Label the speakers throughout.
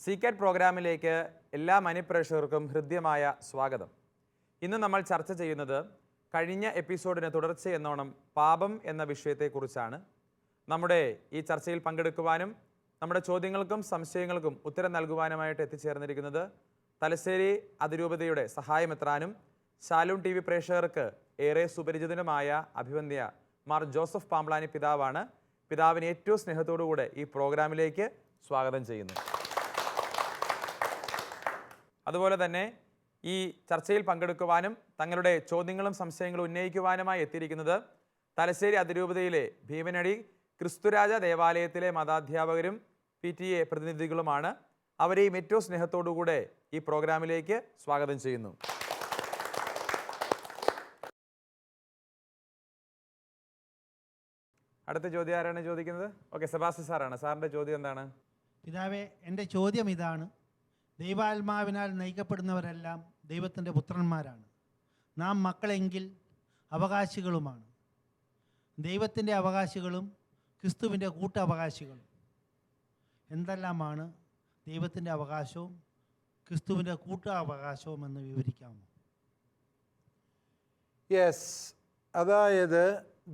Speaker 1: Secret പ്രോഗ്രാമിലേക്ക് എല്ലാ മനഃപ്രേക്ഷകർക്കും ഹൃദ്യമായ സ്വാഗതം. ഇന്ന് നമ്മൾ ചർച്ച ചെയ്യുന്നത് കഴിഞ്ഞ എപ്പിസോഡിന് തുടർച്ചയെന്നോണം പാപം എന്ന വിഷയത്തെക്കുറിച്ചാണ്. നമ്മുടെ ഈ ചർച്ചയിൽ പങ്കെടുക്കുവാനും നമ്മുടെ ചോദ്യങ്ങൾക്കും സംശയങ്ങൾക്കും ഉത്തരം നൽകുവാനുമായിട്ട് എത്തിച്ചേർന്നിരിക്കുന്നത് തലശ്ശേരി അതിരൂപതയുടെ സഹായമെത്രാനും ശാലൂൺ TV പ്രേക്ഷകർക്ക് ഏറെ സുപരിചിതനുമായ അഭിവന്ദ്യ മാർ ജോസഫ് പാംബ്ലാനി പിതാവാണ്. പിതാവിനെ ഏറ്റവും സ്നേഹത്തോടുകൂടെ ഈ പ്രോഗ്രാമിലേക്ക് സ്വാഗതം ചെയ്യുന്നു. അതുപോലെ തന്നെ ഈ ചർച്ചയിൽ പങ്കെടുക്കുവാനും തങ്ങളുടെ ചോദ്യങ്ങളും സംശയങ്ങളും ഉന്നയിക്കുവാനുമായി എത്തിയിരിക്കുന്നത് തലശ്ശേരി അതിരൂപതയിലെ ഭീമനടി ക്രിസ്തുരാജ ദേവാലയത്തിലെ മതാധ്യാപകരും PTA പ്രതിനിധികളുമാണ്. അവരെയും ഏറ്റവും സ്നേഹത്തോടുകൂടെ ഈ പ്രോഗ്രാമിലേക്ക് സ്വാഗതം ചെയ്യുന്നു. അടുത്ത ചോദ്യം ആരാണ് ചോദിക്കുന്നത്? ഓക്കെ, സെബാസ്റ്റ്യൻ സാറാണ്. സാറിൻ്റെ ചോദ്യം എന്താണ്?
Speaker 2: പിതാവേ, എൻ്റെ ചോദ്യം ഇതാണ്. ദൈവാത്മാവിനാൽ നയിക്കപ്പെടുന്നവരെല്ലാം ദൈവത്തിൻ്റെ പുത്രന്മാരാണ്. നാം മക്കളെങ്കിൽ അവകാശികളുമാണ്. ദൈവത്തിൻ്റെ അവകാശികളും ക്രിസ്തുവിൻ്റെ കൂട്ടവകാശികളും. എന്തെല്ലാമാണ് ദൈവത്തിൻ്റെ അവകാശവും ക്രിസ്തുവിൻ്റെ കൂട്ടവകാശവും എന്ന് വിവരിക്കാമോ?
Speaker 3: യെസ്, അതായത്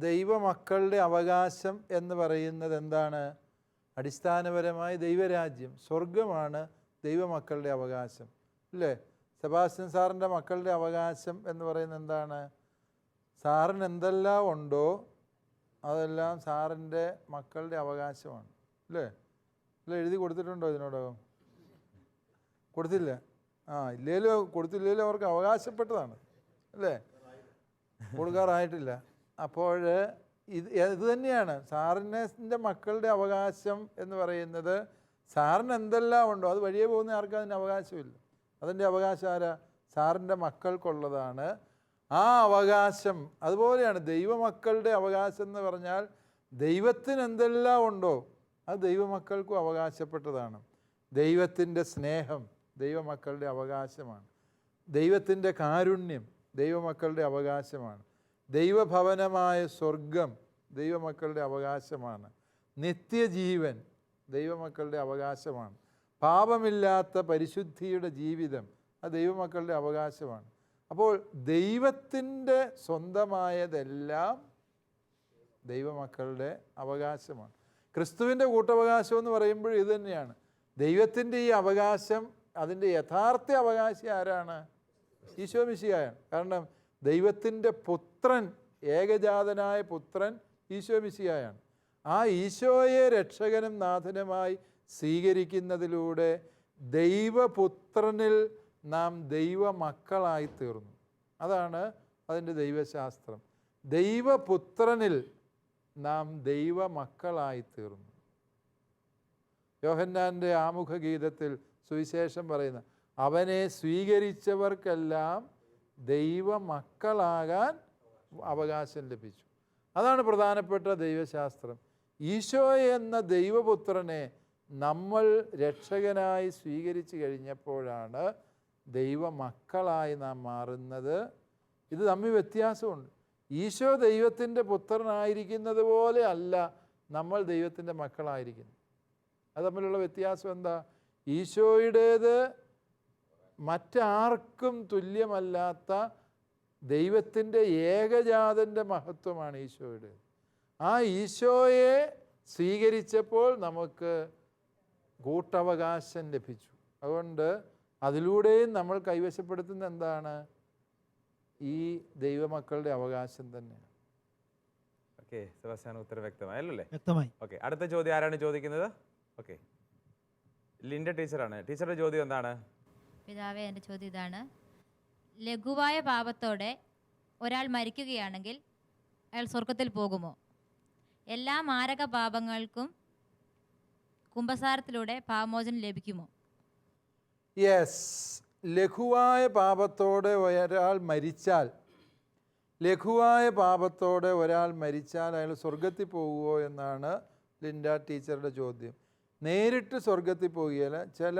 Speaker 3: ദൈവമക്കളുടെ അവകാശം എന്ന് പറയുന്നത് എന്താണ്? അടിസ്ഥാനപരമായി ദൈവരാജ്യം, സ്വർഗമാണ് ദൈവമക്കളുടെ അവകാശം, അല്ലേ? സെബാസ്റ്റ്യൻ സാറിൻ്റെ മക്കളുടെ അവകാശം എന്ന് പറയുന്നത് എന്താണ്? സാറിന് എന്തെല്ലാം ഉണ്ടോ അതെല്ലാം സാറിൻ്റെ മക്കളുടെ അവകാശമാണ്, അല്ലേ? അല്ല, എഴുതി കൊടുത്തിട്ടുണ്ടോ ഇതിനോടകം? കൊടുത്തില്ല. ഇല്ലേലോ കൊടുത്തില്ലേലും അവർക്ക് അവകാശപ്പെട്ടതാണ്, അല്ലേ? കൊടുക്കാറായിട്ടില്ല. അപ്പോൾ ഇത് തന്നെയാണ് സാറിൻ്റെ മക്കളുടെ അവകാശം എന്ന് പറയുന്നത്. സാറിന് എന്തെല്ലാം ഉണ്ടോ അത് വഴിയെ പോകുന്ന ആർക്കും അതിന് അവകാശമില്ല. അതിൻ്റെ അവകാശം ആരാ? സാറിൻ്റെ മക്കൾക്കുള്ളതാണ്. ആ അവകാശം അതുപോലെയാണ് ദൈവമക്കളുടെ അവകാശം എന്ന് പറഞ്ഞാൽ ദൈവത്തിന് എന്തെല്ലാം ഉണ്ടോ അത് ദൈവമക്കൾക്കും അവകാശപ്പെട്ടതാണ്. ദൈവത്തിൻ്റെ സ്നേഹം ദൈവമക്കളുടെ അവകാശമാണ്. ദൈവത്തിൻ്റെ കാരുണ്യം ദൈവമക്കളുടെ അവകാശമാണ്. ദൈവഭവനമായ സ്വർഗം ദൈവമക്കളുടെ അവകാശമാണ്. നിത്യജീവൻ ദൈവമക്കളുടെ അവകാശമാണ്. പാപമില്ലാത്ത പരിശുദ്ധിയുടെ ജീവിതം അത് ദൈവമക്കളുടെ അവകാശമാണ്. അപ്പോൾ ദൈവത്തിൻ്റെ സ്വന്തമായതെല്ലാം ദൈവമക്കളുടെ അവകാശമാണ്. ക്രിസ്തുവിൻ്റെ കൂട്ടവകാശം എന്ന് പറയുമ്പോൾ ഇത് തന്നെയാണ്. ദൈവത്തിൻ്റെ ഈ അവകാശം, അതിൻ്റെ യഥാർത്ഥ അവകാശി ആരാണ്? ഈശോ മിശിഹായാണ്. കാരണം ദൈവത്തിൻ്റെ പുത്രൻ, ഏകജാതനായ പുത്രൻ ഈശോ മിശിഹായാണ്. ആ ഈശോയെ രക്ഷകനും നാഥനുമായി സ്വീകരിക്കുന്നതിലൂടെ ദൈവപുത്രനിൽ നാം ദൈവമക്കളായി തീർന്നു. അതാണ് അതിൻ്റെ ദൈവശാസ്ത്രം. ദൈവപുത്രനിൽ നാം ദൈവമക്കളായി തീർന്നു. യോഹന്നാൻ്റെ ആമുഖ ഗീതത്തിൽ സുവിശേഷം പറയുന്ന അവനെ സ്വീകരിച്ചവർക്കെല്ലാം ദൈവമക്കളാകാൻ അവകാശം ലഭിച്ചു. അതാണ് പ്രധാനപ്പെട്ട ദൈവശാസ്ത്രം. ഈശോ എന്ന ദൈവപുത്രനെ നമ്മൾ രക്ഷകനായി സ്വീകരിച്ചു കഴിഞ്ഞപ്പോഴാണ് ദൈവമക്കളായി നാം മാറുന്നത്. ഇത് തമ്മിൽ വ്യത്യാസമുണ്ട്. ഈശോ ദൈവത്തിൻ്റെ പുത്രനായിരിക്കുന്നത് പോലെ അല്ല നമ്മൾ ദൈവത്തിൻ്റെ മക്കളായിരിക്കുന്നത്. അത് തമ്മിലുള്ള വ്യത്യാസം എന്താ? ഈശോയുടേത് മറ്റാർക്കും തുല്യമല്ലാത്ത ദൈവത്തിൻ്റെ ഏകജാതൻ്റെ മഹത്വമാണ് ഈശോയുടെ. ആ ഈശോയെ സ്വീകരിച്ചപ്പോൾ നമുക്ക് കൂട്ടവകാശം ലഭിച്ചു. അതുകൊണ്ട് അതിലൂടെയും നമ്മൾ കൈവശപ്പെടുത്തുന്ന എന്താണ്? ഈ ദൈവമക്കളുടെ അവകാശം തന്നെയാണ്.
Speaker 1: ഓക്കെ, സെബാസ്റ്റ്യൻ ഉത്തരം വ്യക്തമായല്ലോ അല്ലേ?
Speaker 2: വ്യക്തമായി.
Speaker 1: ഓക്കെ, അടുത്ത ചോദ്യം ആരാണ് ചോദിക്കുന്നത്? ഓക്കെ, ലിൻഡ ടീച്ചറാണ്. ടീച്ചറുടെ ചോദ്യം എന്താണ്?
Speaker 4: പിതാവേ, എൻ്റെ ചോദ്യം ഇതാണ്. ലഘുവായ പാപത്തോടെ ഒരാൾ മരിക്കുകയാണെങ്കിൽ അയാൾ സ്വർഗത്തിൽ പോകുമോ? എല്ലാ മാരക പാപങ്ങൾക്കും കുമ്പസാരത്തിലൂടെ പാപമോചനം ലഭിക്കുമോ?
Speaker 3: യെസ്, ലഘുവായ പാപത്തോടെ ഒരാൾ മരിച്ചാൽ അയാൾ സ്വർഗത്തിൽ പോകുമോ എന്നാണ് ലിൻഡ ടീച്ചറുടെ ചോദ്യം. നേരിട്ട് സ്വർഗത്തിൽ പോകുകയില്ല. ചില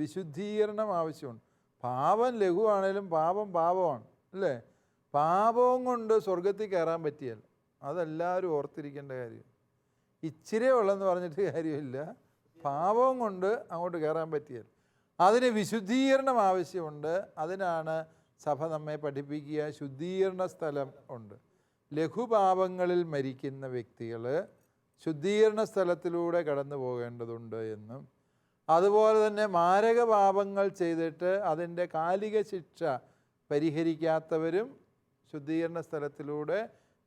Speaker 3: വിശുദ്ധീകരണം ആവശ്യമുണ്ട്. പാപം ലഘുവാണേലും പാപമാണ്, അല്ലേ? പാപവും കൊണ്ട് സ്വർഗത്തിൽ കയറാൻ പറ്റിയല്ല. അതെല്ലാവരും ഓർത്തിരിക്കേണ്ട കാര്യം. ഇച്ചിരി ഉള്ളെന്ന് പറഞ്ഞിട്ട് കാര്യമില്ല. പാപം കൊണ്ട് അങ്ങോട്ട് കയറാൻ പറ്റിയത്. അതിന് വിശുദ്ധീകരണം ആവശ്യമുണ്ട്. അതിനാണ് സഭ നമ്മെ പഠിപ്പിക്കുക. ശുദ്ധീകരണ സ്ഥലം ഉണ്ട്. ലഘുപാപങ്ങളിൽ മരിക്കുന്ന വ്യക്തികൾ ശുദ്ധീകരണ സ്ഥലത്തിലൂടെ കടന്നു പോകേണ്ടതുണ്ട് എന്നും, അതുപോലെ തന്നെ മാരക പാപങ്ങൾ ചെയ്തിട്ട് അതിൻ്റെ കാലിക ശിക്ഷ പരിഹരിക്കാത്തവരും ശുദ്ധീകരണ സ്ഥലത്തിലൂടെ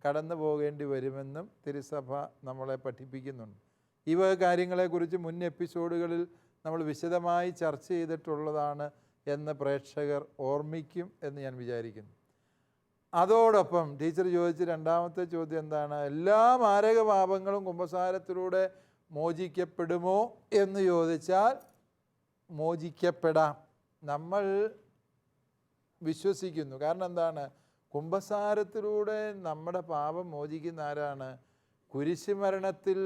Speaker 3: കടന്നു പോകേണ്ടി വരുമെന്നും തിരുസഭ നമ്മളെ പഠിപ്പിക്കുന്നുണ്ട്. ഈ വക കാര്യങ്ങളെക്കുറിച്ച് മുൻ എപ്പിസോഡുകളിൽ നമ്മൾ വിശദമായി ചർച്ച ചെയ്തിട്ടുള്ളതാണ് എന്ന് പ്രേക്ഷകർ ഓർമ്മിക്കും എന്ന് ഞാൻ വിചാരിക്കുന്നു. അതോടൊപ്പം ടീച്ചർ ചോദിച്ച രണ്ടാമത്തെ ചോദ്യം എന്താണ്? എല്ലാ മാരക പാപങ്ങളും കുമ്പസാരത്തിലൂടെ മോചിക്കപ്പെടുമോ എന്ന് ചോദിച്ചാൽ മോചിക്കപ്പെടാം. നമ്മൾ വിശ്വസിക്കുന്നു. കാരണം എന്താണ്? കുമ്പസാരത്തിലൂടെ നമ്മുടെ പാപം മോചിക്കുന്ന ആരാണ്? കുരിശുമരണത്തിൽ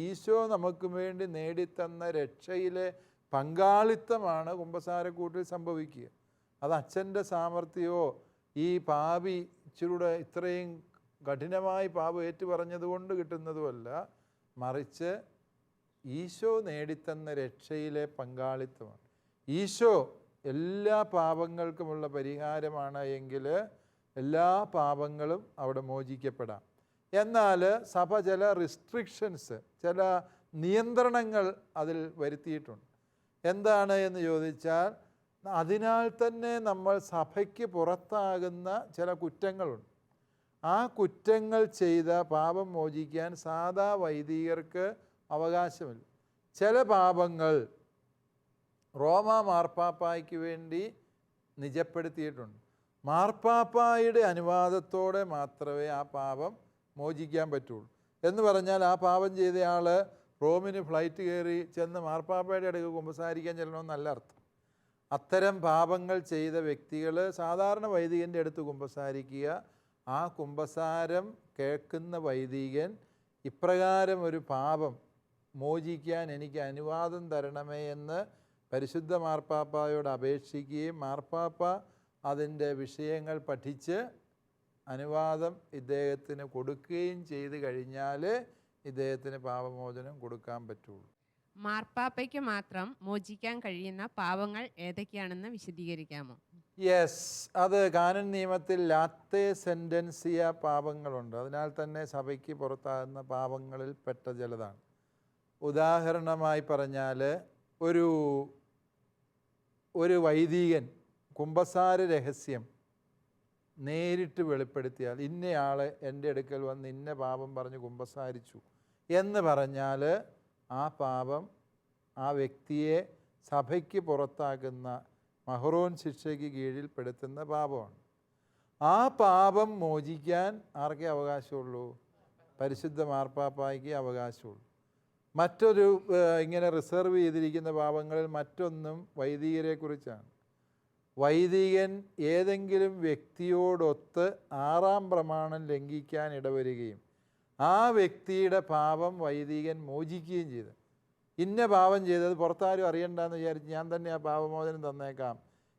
Speaker 3: ഈശോ നമുക്ക് വേണ്ടി നേടിത്തന്ന രക്ഷയിലെ പങ്കാളിത്തമാണ് കുമ്പസാരക്കൂട്ടിൽ സംഭവിക്കുക. അത് അച്ഛൻ്റെ സാമർഥ്യമോ ഈ പാപി ഇച്ചിലൂടെ ഇത്രയും കഠിനമായി പാപം ഏറ്റുപറഞ്ഞതുകൊണ്ട് കിട്ടുന്നതുമല്ല, മറിച്ച് ഈശോ നേടിത്തന്ന രക്ഷയിലെ പങ്കാളിത്തമാണ്. ഈശോ എല്ലാ പാപങ്ങൾക്കുമുള്ള പരിഹാരമാണ് എങ്കിൽ എല്ലാ പാപങ്ങളും അവിടെ മോചിക്കപ്പെടാം. എന്നാൽ സഭ ചില റിസ്ട്രിക്ഷൻസ്, ചില നിയന്ത്രണങ്ങൾ അതിൽ വരുത്തിയിട്ടുണ്ട്. എന്താണ് എന്ന് ചോദിച്ചാൽ, അതിനാൽ തന്നെ നമ്മൾ സഭയ്ക്ക് പുറത്താകുന്ന ചില കുറ്റങ്ങളുണ്ട്. ആ കുറ്റങ്ങൾ ചെയ്ത പാപം മോചിക്കാൻ സാധാ വൈദികർക്ക് അവകാശമില്ല. ചില പാപങ്ങൾ റോമാ മാർപ്പാപ്പായ്ക്ക് വേണ്ടി നിജപ്പെടുത്തിയിട്ടുണ്ട്. മാർപ്പാപ്പായുടെ അനുവാദത്തോടെ മാത്രമേ ആ പാപം മോചിക്കാൻ പറ്റുള്ളൂ. എന്ന് പറഞ്ഞാൽ ആ പാപം ചെയ്തയാൾ റോമിന് ഫ്ലൈറ്റ് കയറി ചെന്ന് മാർപ്പാപ്പയുടെ അടുക്ക് കുമ്പസാരിക്കാൻ ചെല്ലണമെന്നല്ല അർത്ഥം. അത്തരം പാപങ്ങൾ ചെയ്ത വ്യക്തികൾ സാധാരണ വൈദികൻ്റെ അടുത്ത് കുമ്പസാരിക്കുക. ആ കുമ്പസാരം കേൾക്കുന്ന വൈദികൻ ഇപ്രകാരം ഒരു പാപം മോചിക്കാൻ എനിക്ക് അനുവാദം തരണമേ എന്ന് പരിശുദ്ധ മാർപ്പാപ്പായോട് അപേക്ഷിക്കുകയും മാർപ്പാപ്പ അതിൻ്റെ വിഷയങ്ങൾ പഠിച്ച് അനുവാദം ഇദ്ദേഹത്തിന് കൊടുക്കുകയും ചെയ്ത് കഴിഞ്ഞാൽ ഇദ്ദേഹത്തിന് പാപമോചനം കൊടുക്കാൻ പറ്റുള്ളൂ.
Speaker 5: മാർപ്പാപ്പയ്ക്ക് മാത്രം മോചിക്കാൻ കഴിയുന്ന പാപങ്ങൾ ഏതൊക്കെയാണെന്ന് വിശദീകരിക്കാമോ?
Speaker 3: യെസ്, അത് കാനൻ നിയമത്തിൽ ലാത്തേ സെൻറ്റൻസിയ പാപങ്ങളുണ്ട്. അതിനാൽ തന്നെ സഭയ്ക്ക് പുറത്താകുന്ന പാപങ്ങളിൽ പെട്ട ചിലതാണ്. ഉദാഹരണമായി പറഞ്ഞാൽ ഒരു വൈദികൻ കുമ്പസാര രഹസ്യം നേരിട്ട് വെളിപ്പെടുത്തിയാൽ, ഇന്നയാൾ എൻ്റെ അടുക്കൽ വന്ന് ഇന്ന പാപം പറഞ്ഞ് കുമ്പസാരിച്ചു എന്ന് പറഞ്ഞാൽ ആ പാപം ആ വ്യക്തിയെ സഭയ്ക്ക് പുറത്താക്കുന്ന മഹ്റോൻ ശിക്ഷയ്ക്ക് കീഴിൽപ്പെടുത്തുന്ന പാപമാണ്. ആ പാപം മോചിക്കാൻ ആർക്കേ അവകാശമുള്ളൂ? പരിശുദ്ധ മാർപ്പാപ്പായ്ക്ക് അവകാശമുള്ളൂ. മറ്റൊരു ഇങ്ങനെ റിസർവ് ചെയ്തിരിക്കുന്ന പാപങ്ങളിൽ മറ്റൊന്നും വൈദികരെക്കുറിച്ചാണ്. വൈദികൻ ഏതെങ്കിലും വ്യക്തിയോടൊത്ത് 6-ാം പ്രമാണം ലംഘിക്കാൻ ഇടവരികയും ആ വ്യക്തിയുടെ പാപം വൈദികൻ മോചിക്കുകയും ചെയ്തു. ഇന്ന പാപം ചെയ്തത് പുറത്താരും അറിയണ്ടെന്ന് വിചാരിച്ച് ഞാൻ തന്നെ ആ പാപമോചനം തന്നേക്കാം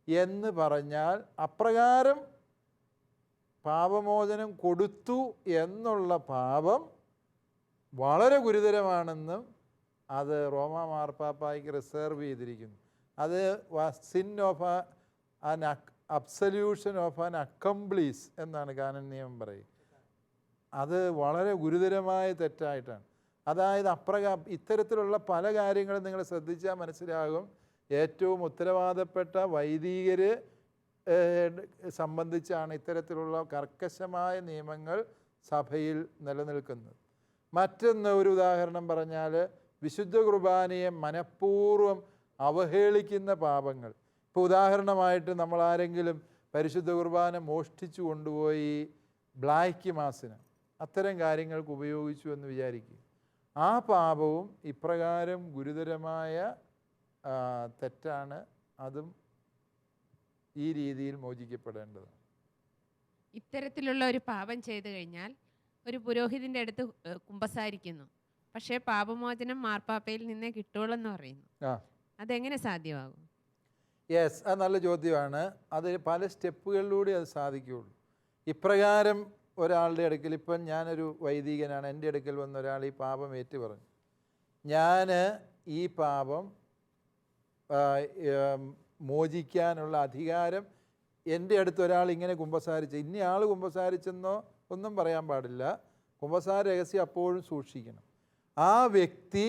Speaker 3: എന്ന് പറഞ്ഞാൽ അപ്രകാരം പാപമോചനം കൊടുത്തു എന്നുള്ള പാപം വളരെ ഗുരുതരമാണെന്നും അത് റോമാ മാർപ്പാപ്പായ്ക്ക് റിസർവ് ചെയ്തിരിക്കുന്നു. അത് sin of an absolution of an accomplice എന്നാണ് കാനൻ നിയമം പറയുക. അത് വളരെ ഗുരുതരമായ തെറ്റായിട്ടാണ്. അതായത് ഇത്തരത്തിലുള്ള പല കാര്യങ്ങളും നിങ്ങൾ ശ്രദ്ധിച്ചാൽ മനസ്സിലാകും. ഏറ്റവും ഉത്തരവാദപ്പെട്ട വൈദികർ സംബന്ധിച്ചാണ് ഇത്തരത്തിലുള്ള കർക്കശമായ നിയമങ്ങൾ സഭയിൽ നിലനിൽക്കുന്നത്. മറ്റൊന്ന്, ഒരു ഉദാഹരണം പറഞ്ഞാൽ വിശുദ്ധ കുർബാനയെ മനഃപൂർവ്വം അവഹേളിക്കുന്ന പാപങ്ങൾ. ഇപ്പോൾ ഉദാഹരണമായിട്ട് നമ്മൾ ആരെങ്കിലും പരിശുദ്ധ കുർബാന മോഷ്ടിച്ചു കൊണ്ടുപോയി ബ്ലാക്ക് മാസിന് അത്തരം കാര്യങ്ങൾക്ക് ഉപയോഗിച്ചു എന്ന് വിചാരിക്കുക. ആ പാപവും ഇപ്രകാരം ഗുരുതരമായ തെറ്റാണ്. അതും ഈ രീതിയിൽ മോചിക്കപ്പെടേണ്ടതാണ്.
Speaker 5: ഇത്തരത്തിലുള്ള ഒരു പാപം ചെയ്തു കഴിഞ്ഞാൽ ഒരു പുരോഹിതൻ്റെ അടുത്ത് കുമ്പസാരിക്കുന്നു, പക്ഷേ പാപമോചനം മാർപ്പാപ്പയിൽ നിന്നേ കിട്ടുള്ളൂ എന്ന് പറയുന്നു. അതെങ്ങനെ സാധ്യമാകും?
Speaker 3: യെസ്, അത് നല്ല ചോദ്യമാണ്. അത് പല സ്റ്റെപ്പുകളിലൂടെ അത് സാധിക്കുകയുള്ളൂ. ഇപ്രകാരം ഒരാളുടെ അടുക്കൽ, ഇപ്പം ഞാനൊരു വൈദികനാണ്, എൻ്റെ അടുക്കൽ വന്ന ഒരാൾ ഈ പാപം ഏറ്റു പറഞ്ഞു, ഞാൻ ഈ പാപം മോചിക്കാനുള്ള അധികാരം എൻ്റെ അടുത്ത് ഒരാൾ ഇങ്ങനെ കുമ്പസാരിച്ച് ഇന്നയാൾ കുമ്പസാരിച്ചെന്നോ ഒന്നും പറയാൻ പാടില്ല. കുമ്പസാര രഹസ്യം അപ്പോഴും സൂക്ഷിക്കണം. ആ വ്യക്തി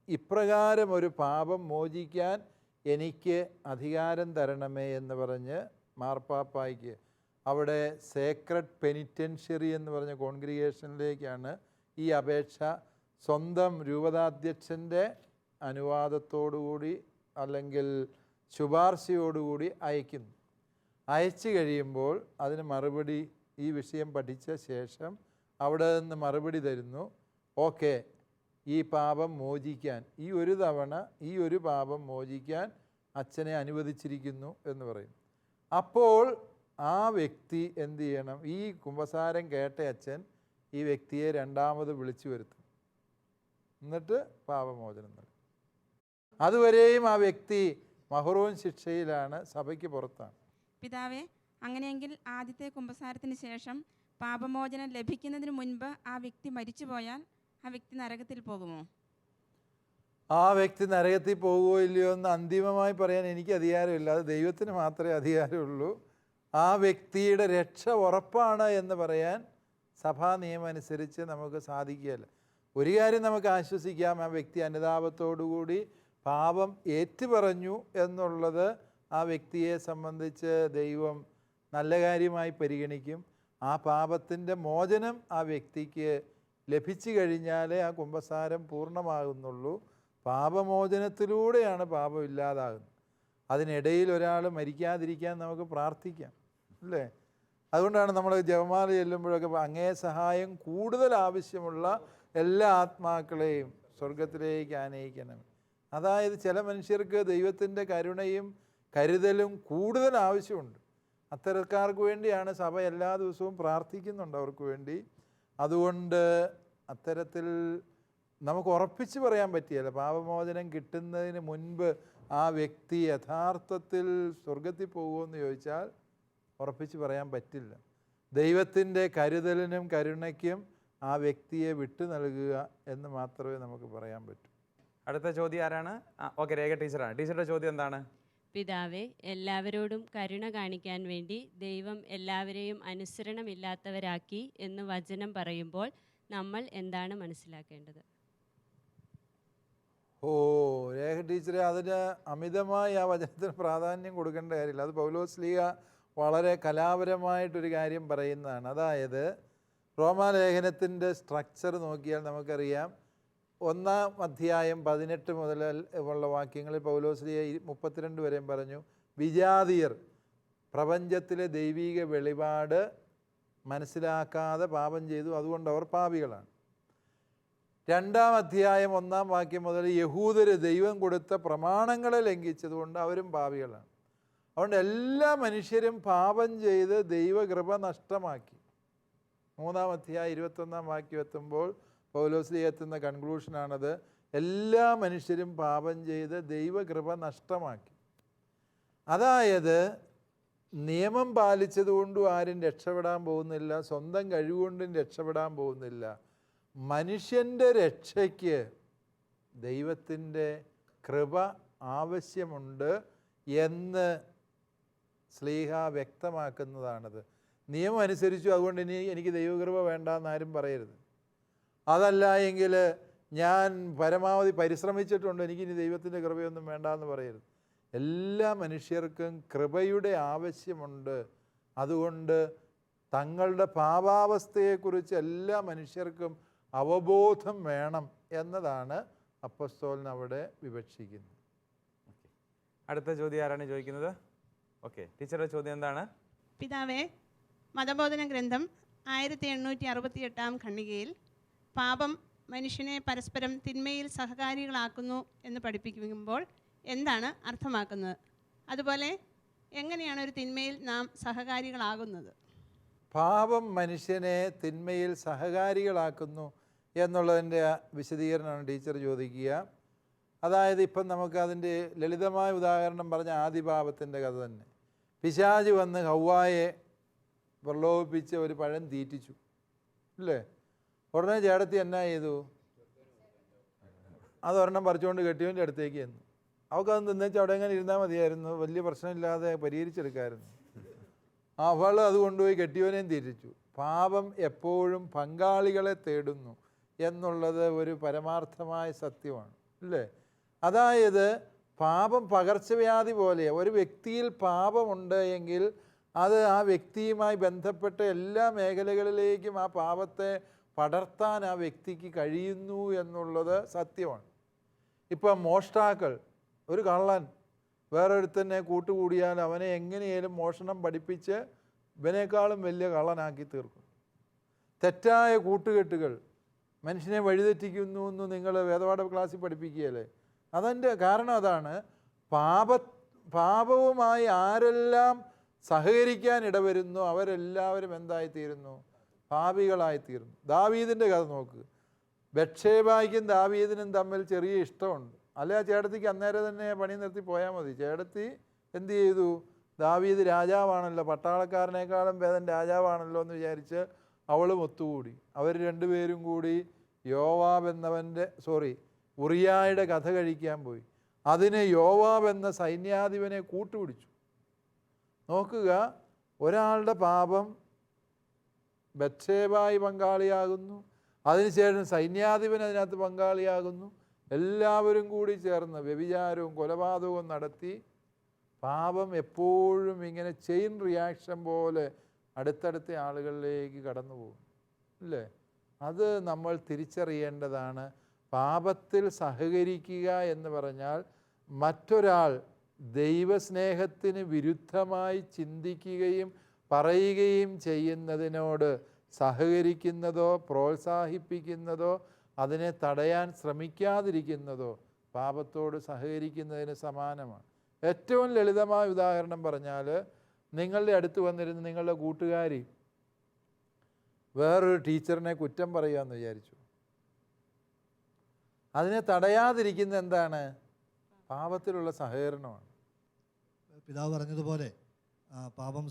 Speaker 3: ഇപ്രകാരം ഒരു പാപം മോചിക്കാൻ എനിക്ക് അധികാരം തരണമേ എന്ന് പറഞ്ഞ് മാർപ്പാപ്പായ്ക്ക് അവിടെ സേക്രഡ് പെനിറ്റൻഷ്യറി എന്ന് പറഞ്ഞ കോൺഗ്രിഗേഷനിലേക്കാണ് ഈ അപേക്ഷ സ്വന്തം രൂപതാധ്യക്ഷൻ്റെ അനുവാദത്തോടുകൂടി അല്ലെങ്കിൽ ശുപാർശയോടുകൂടി അയക്കുന്നു. അയച്ചു കഴിയുമ്പോൾ അതിന് മറുപടി ഈ വിഷയം പഠിച്ച ശേഷം അവിടെ നിന്ന് മറുപടി തരുന്നു. ഓക്കെ, ഈ പാപം മോചിക്കാൻ ഈ ഒരു തവണ ഈ ഒരു പാപം മോചിക്കാൻ അച്ഛനെ അനുവദിച്ചിരിക്കുന്നു എന്ന് പറയും. അപ്പോൾ ആ വ്യക്തി എന്ത് ചെയ്യണം? ഈ കുമ്പസാരം കേട്ട അച്ഛൻ ഈ വ്യക്തിയെ രണ്ടാമത് വിളിച്ചു വരുത്തും. എന്നിട്ട് പാപമോചനം നൽകും. അതുവരെയും ആ വ്യക്തി മഹ്റൂൻ ശിക്ഷയിലാണ്, സഭയ്ക്ക് പുറത്താണ്.
Speaker 6: പിതാവേ, അങ്ങനെയെങ്കിൽ ആദ്യത്തെ കുമ്പസാരത്തിന് ശേഷം പാപമോചനം ലഭിക്കുന്നതിന് മുൻപ് ആ വ്യക്തി മരിച്ചുപോയാൽ ആ വ്യക്തി നരകത്തിൽ പോകുമോ?
Speaker 3: ആ വ്യക്തി നരകത്തിൽ പോകുമോ ഇല്ലയോ എന്ന് അന്തിമമായി പറയാൻ എനിക്ക് അധികാരമില്ല. അത് ദൈവത്തിന് മാത്രമേ അധികാരമുള്ളൂ. ആ വ്യക്തിയുടെ രക്ഷ ഉറപ്പാണ് എന്ന് പറയാൻ സഭാ നിയമം അനുസരിച്ച് നമുക്ക് സാധിക്കുകയില്ല. ഒരു കാര്യം നമുക്ക് ആശ്വസിക്കാം, ആ വ്യക്തി അനുതാപത്തോടുകൂടി പാപം ഏറ്റുപറഞ്ഞു എന്നുള്ളത് ആ വ്യക്തിയെ സംബന്ധിച്ച് ദൈവം നല്ല കാര്യമായി പരിഗണിക്കും. ആ പാപത്തിൻ്റെ മോചനം ആ വ്യക്തിക്ക് ലഭിച്ചു കഴിഞ്ഞാലേ ആ കുമ്പസാരം പൂർണ്ണമാകുന്നുള്ളൂ. പാപമോചനത്തിലൂടെയാണ് പാപം ഇല്ലാതാകുന്നത്. അതിനിടയിൽ ഒരാൾ മരിക്കാതിരിക്കാൻ നമുക്ക് പ്രാർത്ഥിക്കാം, അല്ലേ? അതുകൊണ്ടാണ് നമ്മൾ ജപമാല ചെല്ലുമ്പോഴൊക്കെ അങ്ങേ സഹായം കൂടുതൽ ആവശ്യമുള്ള എല്ലാ ആത്മാക്കളെയും സ്വർഗത്തിലേക്ക് ആനയിക്കണം. അതായത് ചില മനുഷ്യർക്ക് ദൈവത്തിൻ്റെ കരുണയും കരുതലും കൂടുതൽ ആവശ്യമുണ്ട്. അത്തരക്കാർക്ക് വേണ്ടിയാണ് സഭ എല്ലാ ദിവസവും പ്രാർത്ഥിക്കുന്നുണ്ട് അവർക്ക് വേണ്ടി. അതുകൊണ്ട് അത്തരത്തിൽ നമുക്ക് ഉറപ്പിച്ച് പറയാൻ പറ്റിയല്ല. പാപമോചനം കിട്ടുന്നതിന് മുൻപ് ആ വ്യക്തി യഥാർത്ഥത്തിൽ സ്വർഗത്തിൽ പോകുമെന്ന് ചോദിച്ചാൽ ഉറപ്പിച്ച് പറയാൻ പറ്റില്ല. ദൈവത്തിൻ്റെ കരുതലിനും കരുണയ്ക്കും ആ വ്യക്തിയെ വിട്ടു നൽകുക എന്ന് മാത്രമേ നമുക്ക് പറയാൻ പറ്റൂ.
Speaker 1: അടുത്ത ചോദ്യം ആരാണ്? ഓക്കെ, രേഖ ടീച്ചറാണ്. ടീച്ചറുടെ ചോദ്യം എന്താണ്?
Speaker 7: പിതാവേ, എല്ലാവരോടും കരുണ കാണിക്കാൻ വേണ്ടി ദൈവം എല്ലാവരെയും അനുസരണമില്ലാത്തവരാക്കി എന്ന് വചനം പറയുമ്പോൾ നമ്മൾ എന്താണ് മനസ്സിലാക്കേണ്ടത്?
Speaker 3: രേഖ ടീച്ചറെ, അതിന് അമിതമായി ആ വചനത്തിന് പ്രാധാന്യം കൊടുക്കേണ്ട കാര്യമില്ല. അത് പൗലോസ്ലീഹ വളരെ കലാപരമായിട്ടൊരു കാര്യം പറയുന്നതാണ്. അതായത് റോമാലേഖനത്തിൻ്റെ സ്ട്രക്ചർ നോക്കിയാൽ നമുക്കറിയാം. 1-ാം അധ്യായം 18 മുതൽ ഉള്ള വാക്യങ്ങളിൽ പൗലോസ്ലീഹ 32 വരെയും പറഞ്ഞു, വിജാതിയർ പ്രപഞ്ചത്തിലെ ദൈവിക വെളിപാട് മനസ്സിലാക്കാതെ പാപം ചെയ്തു, അതുകൊണ്ട് അവർ പാപികളാണ്. 2-ാം അധ്യായം 1-ാം വാക്യം മുതൽ യഹൂദര് ദൈവം കൊടുത്ത പ്രമാണങ്ങളെ ലംഘിച്ചതുകൊണ്ട് അവരും പാപികളാണ്. അതുകൊണ്ട് എല്ലാ മനുഷ്യരും പാപം ചെയ്ത് ദൈവകൃപ നഷ്ടമാക്കി. 3-ാം അധ്യായം 21-ാം വാക്യം എത്തുമ്പോൾ പൗലോസ്ലീഹ എത്തുന്ന കൺക്ലൂഷനാണത്. എല്ലാ മനുഷ്യരും പാപം ചെയ്ത് ദൈവകൃപ നഷ്ടമാക്കി. അതായത് നിയമം പാലിച്ചതുകൊണ്ടും ആരും രക്ഷപ്പെടാൻ പോകുന്നില്ല, സ്വന്തം കഴിവുകൊണ്ടും രക്ഷപ്പെടാൻ പോകുന്നില്ല. മനുഷ്യൻ്റെ രക്ഷയ്ക്ക് ദൈവത്തിൻ്റെ കൃപ ആവശ്യമുണ്ട് എന്ന് ശ്ലീഹ വ്യക്തമാക്കുന്നതാണത്. നിയമം അനുസരിച്ചു, അതുകൊണ്ട് ഇനി എനിക്ക് ദൈവകൃപ വേണ്ടെന്ന് ആരും പറയരുത്. അതല്ല എങ്കിൽ ഞാൻ പരമാവധി പരിശ്രമിച്ചിട്ടുണ്ട്, എനിക്കിനി ദൈവത്തിൻ്റെ കൃപയൊന്നും വേണ്ടെന്ന് പറയരുത്. എല്ലാ മനുഷ്യർക്കും കൃപയുടെ ആവശ്യമുണ്ട്. അതുകൊണ്ട് തങ്ങളുടെ പാപാവസ്ഥയെക്കുറിച്ച് എല്ലാ മനുഷ്യർക്കും അവബോധം വേണം എന്നതാണ് അപ്പോസ്തലൻ അവിടെ വിവക്ഷിക്കുന്നത്.
Speaker 1: അടുത്ത ചോദ്യം ആരാണ് ചോദിക്കുന്നത്? ഓക്കെ, ടീച്ചറുടെ ചോദ്യം എന്താണ്?
Speaker 6: പിതാവേ, മതബോധന ഗ്രന്ഥം 1868 ഖണ്ഡികയിൽ പാപം മനുഷ്യനെ പരസ്പരം തിന്മയിൽ സഹകാരികളാക്കുന്നു എന്ന് പഠിപ്പിക്കുമ്പോൾ എന്താണ് അർത്ഥമാക്കുന്നത്? അതുപോലെ എങ്ങനെയാണ് ഒരു തിന്മയിൽ നാം സഹകാരികളാകുന്നത്?
Speaker 3: പാപം മനുഷ്യനെ തിന്മയിൽ സഹകാരികളാക്കുന്നു എന്നുള്ളതിൻ്റെ വിശദീകരണമാണ് ടീച്ചർ ചോദിക്കുക. അതായത് ഇപ്പം നമുക്ക് അതിൻ്റെ ലളിതമായ ഉദാഹരണം പറഞ്ഞ ആദിപാപത്തിൻ്റെ കഥ തന്നെ. പിശാച് വന്ന് ഹവ്വായെ പ്രലോഭിപ്പിച്ച് ഒരു പഴം തീറ്റിച്ചു, അല്ലേ? ഉടനെ ചേട്ടത്തി എന്നാ ചെയ്തു? അതൊരെണ്ണം പറിച്ചുകൊണ്ട് കെട്ടിയവൻ്റെ അടുത്തേക്ക് ചെന്നു. അവൾക്കത് തിന്നേച്ച് അവിടെ എങ്ങനെ ഇരുന്നാൽ മതിയായിരുന്നു, വലിയ പ്രശ്നമില്ലാതെ പരിഹരിച്ചെടുക്കാമായിരുന്നു. അവൾ അത് കൊണ്ടുപോയി കെട്ടിയവനെയും തിരിച്ചു. പാപം എപ്പോഴും പങ്കാളികളെ തേടുന്നു എന്നുള്ളത് ഒരു പരമാർത്ഥമായ സത്യമാണ്, അല്ലേ? അതായത് പാപം പകർച്ചവ്യാധി പോലെ ഒരു വ്യക്തിയിൽ പാപമുണ്ട് എങ്കിൽ അത് ആ വ്യക്തിയുമായി ബന്ധപ്പെട്ട എല്ലാ മേഖലകളിലേക്കും ആ പാപത്തെ പടർത്താൻ ആ വ്യക്തിക്ക് കഴിയുന്നു എന്നുള്ളത് സത്യമാണ്. ഇപ്പം മോഷ്ടാക്കൾ, ഒരു കള്ളൻ വേറൊരുത്തനെ കൂട്ടുകൂടിയാൽ അവനെ എങ്ങനെയാലും മോഷണം പഠിപ്പിച്ച് ഇവനേക്കാളും വലിയ കള്ളനാക്കി തീർക്കും. തെറ്റായ കൂട്ടുകെട്ടുകൾ മനുഷ്യനെ വഴിതെറ്റിക്കുന്നു എന്ന് നിങ്ങൾ വേദപാഠ ക്ലാസ്സിൽ പഠിപ്പിക്കുകയല്ലേ? അതിൻ്റെ കാരണം അതാണ്. പാപവുമായി ആരെല്ലാം സഹകരിക്കാൻ ഇടവരുന്നു അവരെല്ലാവരും എന്തായിത്തീരുന്നു? പാപികളായിത്തീരുന്നു. ദാവീദിൻ്റെ കഥ നോക്ക്. ബത്ശേബായ്ക്കും ദാവീദിനും തമ്മിൽ ചെറിയ ഇഷ്ടമുണ്ട്. അല്ലെ ആ ചേട്ടത്തിക്ക് അന്നേരം തന്നെ പണി നിർത്തി പോയാൽ മതി. ചേട്ടത്തി എന്ത് ചെയ്തു? ദാവീദ് രാജാവാണല്ലോ, പട്ടാളക്കാരനേക്കാളും ഭേദം രാജാവാണല്ലോ എന്ന് വിചാരിച്ച് അവളും ഒത്തുകൂടി. അവർ രണ്ടുപേരും കൂടി യോവാബ് എന്നവൻ്റെ ഉറിയായുടെ കഥ കഴിക്കാൻ പോയി. അതിന് യോവാബ് എന്ന സൈന്യാധിപനെ കൂട്ടുപിടിച്ചു. നോക്കുക, ഒരാളുടെ പാപം ബത്ശേബായി പങ്കാളിയാകുന്നു, അതിനുശേഷം സൈന്യാധിപൻ അതിനകത്ത് പങ്കാളിയാകുന്നു. എല്ലാവരും കൂടി ചേർന്ന് വ്യഭിചാരവും കൊലപാതകവും നടത്തി പാപം എപ്പോഴും ഇങ്ങനെ ചെയിൻ റിയാക്ഷൻ പോലെ അടുത്തടുത്ത ആളുകളിലേക്ക് കടന്നു പോകും, അല്ലേ? അത് നമ്മൾ തിരിച്ചറിയേണ്ടതാണ്. പാപത്തിൽ സഹകരിക്കുക എന്ന് പറഞ്ഞാൽ മറ്റൊരാൾ ദൈവസ്നേഹത്തിന് വിരുദ്ധമായി ചിന്തിക്കുകയും പറയുകയും ചെയ്യുന്നതിനോട് സഹകരിക്കുന്നതോ പ്രോത്സാഹിപ്പിക്കുന്നതോ അതിനെ തടയാൻ ശ്രമിക്കാതിരിക്കുന്നതോ പാപത്തോട് സഹകരിക്കുന്നതിന് സമാനമാണ്. ഏറ്റവും ലളിതമായ ഉദാഹരണം പറഞ്ഞാൽ, നിങ്ങളുടെ അടുത്ത് വന്നിരുന്ന് നിങ്ങളുടെ കൂട്ടുകാരി വേറൊരു ടീച്ചറിനെ കുറ്റം പറയുകയെന്ന് വിചാരിച്ചു. അതിനെ തടയാതിരിക്കുന്ന എന്താണ്? പാപത്തിലുള്ള സഹകരണമാണ്.
Speaker 8: പിതാവ് പറഞ്ഞതുപോലെ പാപം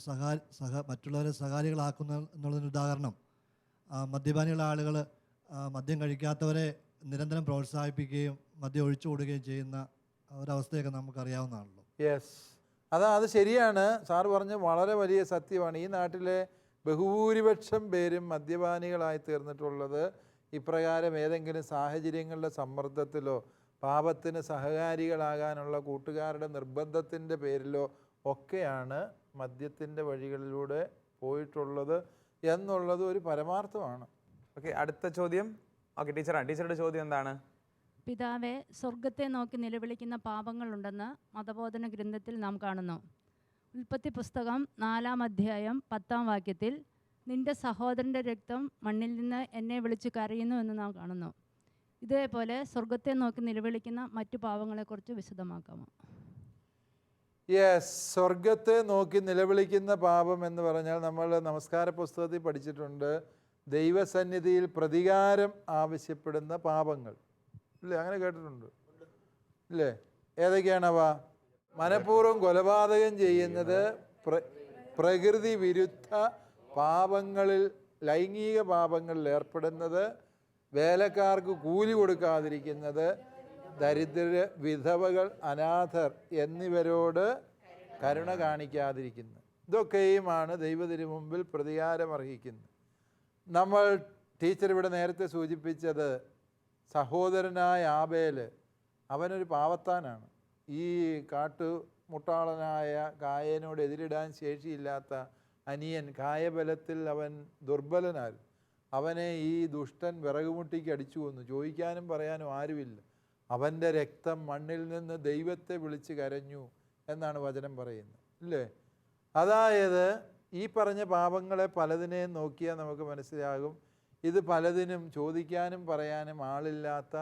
Speaker 8: മറ്റുള്ളവരെ സഹാരികളാക്കുന്ന എന്നുള്ളതിന് ഉദാഹരണം, മദ്യപാനികളുടെ ആളുകൾ മദ്യം കഴിക്കാത്തവരെ നിരന്തരം പ്രോത്സാഹിപ്പിക്കുകയും മദ്യം ഒഴിച്ചു കൊടുക്കുകയും ചെയ്യുന്ന ഒരവസ്ഥയൊക്കെ നമുക്കറിയാവുന്നതാണല്ലോ.
Speaker 3: യെസ്, അത് ശരിയാണ്. സാറ് പറഞ്ഞ വളരെ വലിയ സത്യമാണ്. ഈ നാട്ടിലെ ബഹുഭൂരിപക്ഷം പേരും മദ്യപാനികളായി തീർന്നിട്ടുള്ളത് ഇപ്രകാരം ഏതെങ്കിലും സാഹചര്യങ്ങളുടെ സമ്മർദ്ദത്തിലോ പാപത്തിന് സഹകാരികളാകാനുള്ള കൂട്ടുകാരുടെ നിർബന്ധത്തിൻ്റെ പേരിലോ ഒക്കെയാണ് മദ്യത്തിൻ്റെ വഴികളിലൂടെ പോയിട്ടുള്ളത് എന്നുള്ളത് ഒരു പരമാർത്ഥമാണ്.
Speaker 1: ഓക്കെ, അടുത്ത ചോദ്യം. ഓക്കെ, ടീച്ചറുടെ ചോദ്യം എന്താണ്?
Speaker 9: പിതാവെ, സ്വർഗത്തെ നോക്കി നിലവിളിക്കുന്ന പാപങ്ങളുണ്ടെന്ന് മതബോധന ഗ്രന്ഥത്തിൽ നാം കാണുന്നു. ഉൽപ്പത്തി പുസ്തകം 4-ാം അധ്യായം 10-ാം വാക്യത്തിൽ നിന്റെ സഹോദരൻ്റെ രക്തം മണ്ണിൽ നിന്ന് എന്നെ വിളിച്ച് കരയുന്നു എന്ന് നാം കാണുന്നു. ഇതേപോലെ സ്വർഗത്തെ നോക്കി നിലവിളിക്കുന്ന മറ്റു പാപങ്ങളെക്കുറിച്ച് വിശദമാക്കാമോ?
Speaker 3: യെസ്, സ്വർഗത്തെ നോക്കി നിലവിളിക്കുന്ന പാപം എന്ന് പറഞ്ഞാൽ നമ്മൾ നമസ്കാര പുസ്തകത്തിൽ പഠിച്ചിട്ടുണ്ട്. ദൈവസന്നിധിയിൽ പ്രതികാരം ആവശ്യപ്പെടുന്ന പാപങ്ങൾ, ഇല്ലേ? അങ്ങനെ കേട്ടിട്ടുണ്ട്, ഇല്ലേ? ഏതൊക്കെയാണവ? മനഃപൂർവ്വം കൊലപാതകം ചെയ്യുന്നത്, പ്രകൃതി വിരുദ്ധ പാപങ്ങളിൽ ലൈംഗിക പാപങ്ങളിൽ ഏർപ്പെടുന്നത്, വേലക്കാർക്ക് കൂലി കൊടുക്കാതിരിക്കുന്നത്, ദരിദ്രർ, വിധവകൾ, അനാഥർ എന്നിവരോട് കരുണ കാണിക്കാതിരിക്കുന്നത്. ഇതൊക്കെയുമാണ് ദൈവത്തിന് മുമ്പിൽ പ്രതികാരമർഹിക്കുന്നത്. നമ്മൾ ടീച്ചർ ഇവിടെ നേരത്തെ സൂചിപ്പിച്ചത് സഹോദരനായ ആബേൽ, അവനൊരു പാവത്താനാണ്. ഈ കാട്ടുമുട്ടാളനായ കായനോട് എതിരിടാൻ ശേഷിയില്ലാത്ത അനിയൻ, കായബലത്തിൽ അവൻ ദുർബലനായിരുന്നു. അവനെ ഈ ദുഷ്ടൻ വിറകുമുട്ടിക്ക് അടിച്ചു കൊന്നു. ചോദിക്കാനും പറയാനും ആരുമില്ല. അവൻ്റെ രക്തം മണ്ണിൽ നിന്ന് ദൈവത്തെ വിളിച്ച് കരഞ്ഞു എന്നാണ് വചനം പറയുന്നത്, ഇല്ലേ? അതായത് ഈ പറഞ്ഞ പാപങ്ങളെ പലതിനെയും നോക്കിയാൽ നമുക്ക് മനസ്സിലാകും, ഇത് പലതിനും ചോദിക്കാനും പറയാനും ആളില്ലാത്ത,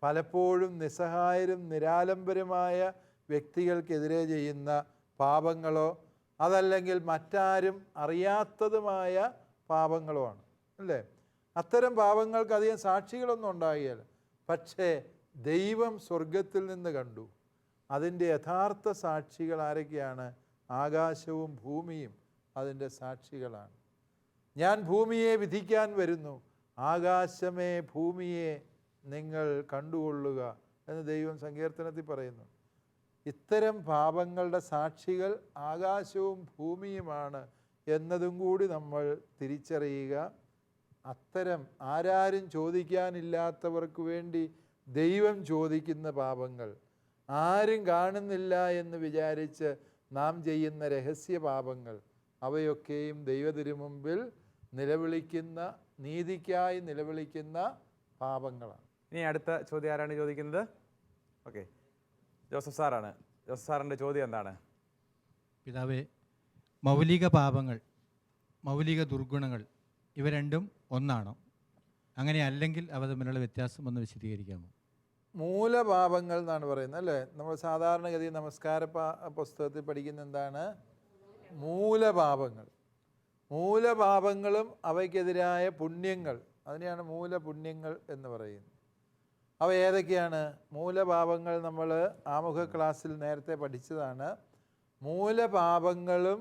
Speaker 3: പലപ്പോഴും നിസ്സഹായരും നിരാലംബരുമായ വ്യക്തികൾക്കെതിരെ ചെയ്യുന്ന പാപങ്ങളോ അതല്ലെങ്കിൽ മറ്റാരും അറിയാത്തതുമായ പാപങ്ങളോ ആണ്, അല്ലേ? അത്തരം പാപങ്ങൾക്ക് അധികം സാക്ഷികളൊന്നും ഉണ്ടാകില്ല. പക്ഷേ ദൈവം സ്വർഗത്തിൽ നിന്ന് കണ്ടു. അതിൻ്റെ യഥാർത്ഥ സാക്ഷികൾ ആരൊക്കെയാണ്? ആകാശവും ഭൂമിയും അതിൻ്റെ സാക്ഷികളാണ്. ഞാൻ ഭൂമിയെ വിധിക്കാൻ വരുന്നു, ആകാശമേ ഭൂമിയെ നിങ്ങൾ കണ്ടുകൊള്ളുക എന്ന് ദൈവം സങ്കീർത്തനത്തിൽ പറയുന്നു. ഇത്തരം പാപങ്ങളുടെ സാക്ഷികൾ ആകാശവും ഭൂമിയുമാണ് എന്നതും കൂടി നമ്മൾ തിരിച്ചറിയുക. അത്തരം ആരാരും ചോദിക്കാനില്ലാത്തവർക്ക് വേണ്ടി ദൈവം ചോദിക്കുന്ന പാപങ്ങൾ, ആരും കാണുന്നില്ല എന്ന് വിചാരിച്ച് നാം ചെയ്യുന്ന രഹസ്യ പാപങ്ങൾ, അവയൊക്കെയും ദൈവത്തിരുമുമ്പിൽ നിലവിളിക്കുന്ന, നീതിക്കായി നിലവിളിക്കുന്ന പാപങ്ങളാണ്.
Speaker 1: ഇനി അടുത്ത ചോദ്യം ആരാണ് ചോദിക്കുന്നത്? ഓക്കെ, ജോസഫ് സാറാണ്. ജോസഫ് സാറിൻ്റെ ചോദ്യം എന്താണ്?
Speaker 10: പിതാവേ, മൗലിക പാപങ്ങൾ, മൗലിക ദുർഗുണങ്ങൾ ഇവ രണ്ടും ഒന്നാണോ? അങ്ങനെ അല്ലെങ്കിൽ അവ തമ്മിലുള്ള വ്യത്യാസം ഒന്ന് വിശദീകരിക്കാമോ?
Speaker 3: മൂലപാപങ്ങൾ എന്നാണ് പറയുന്നത് അല്ലേ? നമ്മൾ സാധാരണഗതി നമസ്കാര പുസ്തകത്തിൽ പഠിക്കുന്ന എന്താണ്? മൂലപാപങ്ങൾ. മൂലപാപങ്ങളും അവയ്ക്കെതിരായ പുണ്യങ്ങൾ, അതിനെയാണ് മൂലപുണ്യങ്ങൾ എന്ന് പറയുന്നത്. അവ ഏതൊക്കെയാണ്? മൂലപാപങ്ങൾ നമ്മൾ ആമുഖ ക്ലാസ്സിൽ നേരത്തെ പഠിച്ചതാണ്. മൂലപാപങ്ങളും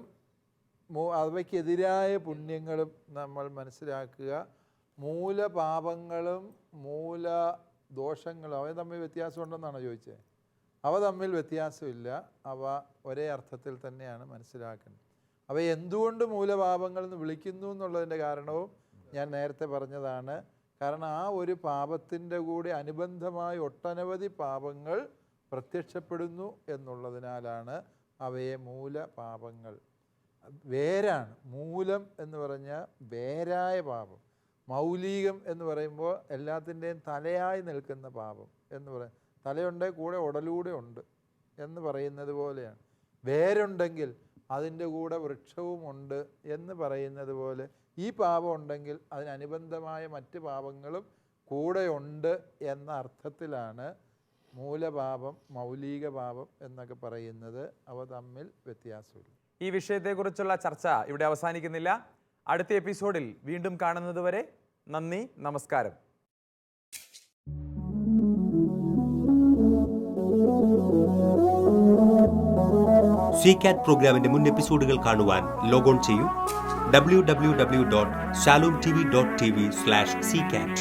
Speaker 3: അവയ്ക്കെതിരായ പുണ്യങ്ങളും നമ്മൾ മനസ്സിലാക്കുക. മൂലപാപങ്ങളും മൂലദോഷങ്ങളും അവ തമ്മിൽ വ്യത്യാസമുണ്ടെന്നാണോ ചോദിച്ചത്? അവ തമ്മിൽ വ്യത്യാസമില്ല, അവ ഒരേ അർത്ഥത്തിൽ തന്നെയാണ് മനസ്സിലാക്കുന്നത്. അവ എന്തുകൊണ്ട് മൂലപാപങ്ങൾ എന്ന് വിളിക്കുന്നു എന്നുള്ളതിൻ്റെ കാരണവും ഞാൻ നേരത്തെ പറഞ്ഞതാണ്. കാരണം ആ ഒരു പാപത്തിൻ്റെ കൂടെ അനുബന്ധമായി ഒട്ടനവധി പാപങ്ങൾ പ്രത്യക്ഷപ്പെടുന്നു എന്നുള്ളതിനാലാണ് അവയെ മൂലപാപങ്ങൾ. വേരാണ് മൂലം എന്ന് പറഞ്ഞാൽ വേരായ പാപം. മൗലികം എന്ന് പറയുമ്പോൾ എല്ലാത്തിൻ്റെയും തലയായി നിൽക്കുന്ന പാപം എന്ന് പറയും. തലയുണ്ടെ കൂടെ ഉടലൂടെ ഉണ്ട് എന്ന് പറയുന്നത് പോലെയാണ്. വേരുണ്ടെങ്കിൽ അതിൻ്റെ കൂടെ വൃക്ഷവും ഉണ്ട് എന്ന് പറയുന്നത് പോലെ ഈ പാപം ഉണ്ടെങ്കിൽ അതിനനുബന്ധമായ മറ്റ് പാപങ്ങളും കൂടെ ഉണ്ട് എന്ന അർത്ഥത്തിലാണ് മൂലപാപം, മൗലിക പാപം എന്നൊക്കെ പറയുന്നത്. അവ തമ്മിൽ വ്യത്യാസമില്ല.
Speaker 1: ഈ വിഷയത്തെക്കുറിച്ചുള്ള ചർച്ച ഇവിടെ അവസാനിക്കുന്നില്ല. അടുത്ത എപ്പിസോഡിൽ വീണ്ടും കാണുന്നതുവരെ നന്ദി, നമസ്കാരം.
Speaker 11: CCAT പ്രോഗ്രാമിന്റെ മുൻ എപ്പിസോഡുകൾ കാണുവാൻ ലോഗോൺ ചെയ്യൂ www.shalomtv.tv/ccat.